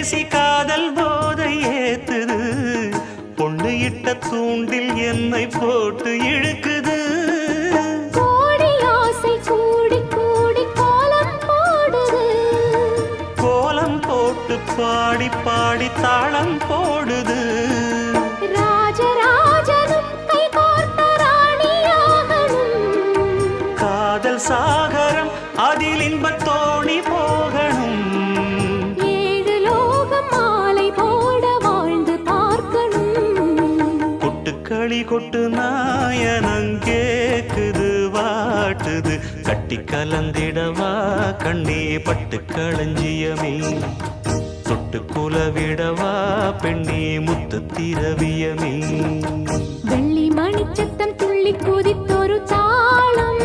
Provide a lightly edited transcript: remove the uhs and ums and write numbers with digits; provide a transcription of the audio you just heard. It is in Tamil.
பேசி காதல் போதை ஏத்துது பொண்ணு இட்ட தூண்டில் என்னை போட்டு இழுக்குது கோடி ஆசை கூடி கூடி கோலம் போடுது கோலம் போட்டு பாடி பாடி தாளம் போடுது ராஜராஜனும் கை கோர்த்த ராணியாகணும் காதல் சாகரம் அதில் இன்பத் தோணி போகணும் ஏழு லோகம் மாலை போட வாழ்ந்து பார்க்கணும் கொட்டுக்களி கொட்டு நாயனங்கேக்குது வாட்டுது கட்டி கலந்திடவா கண்ணே பட்டு களஞ்சியமே தொட்டு குலவிடவா பெண்ணே முத்து திரவியமே வெள்ளி மணிச்சத்தம் துள்ளி குதித்தொரு தாளம்